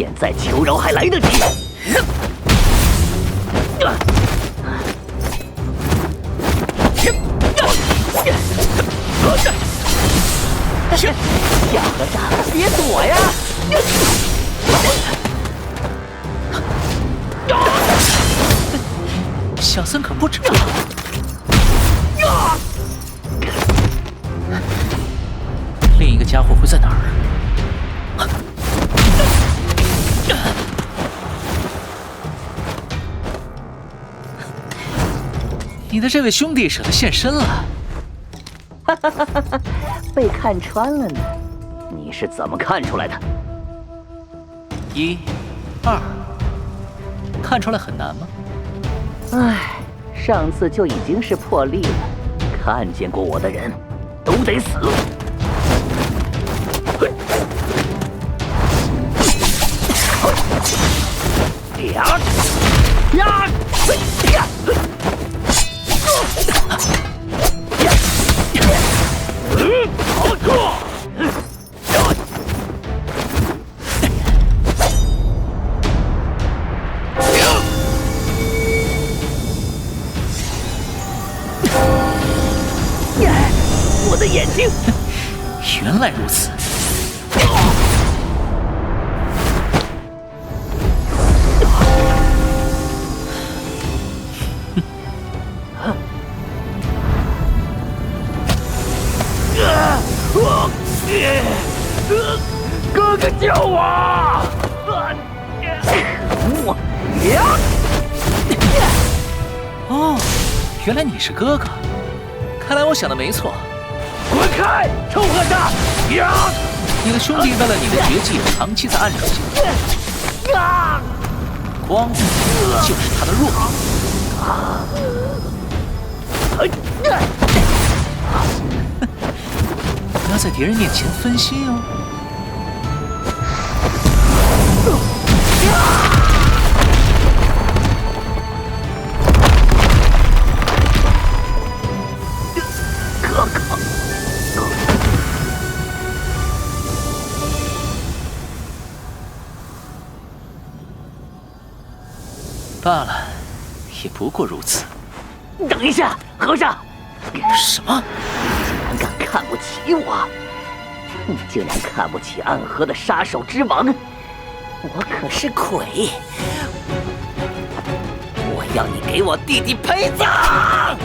现在求饶还来得及。小和尚，别躲呀！小僧可不止。另一个家伙会在哪儿？你的这位兄弟舍得现身了。哈哈哈哈哈！被看穿了呢？你是怎么看出来的？1、2，看出来很难吗？唉，上次就已经是破例了，看见过我的人都得死。我的眼睛！原来如此。哥哥救我！哦，原来你是哥哥，看来我想的没错。滚开，臭和尚！你的兄弟为了你的绝技，长期在暗中行动。光就是他的弱点。不要在敌人面前分心哦。哥哥，罢了，也不过如此。等一下，和尚！什么？你竟然敢看不起我！你竟然看不起暗河的杀手之王！我可是鬼！我要你给我弟弟陪葬！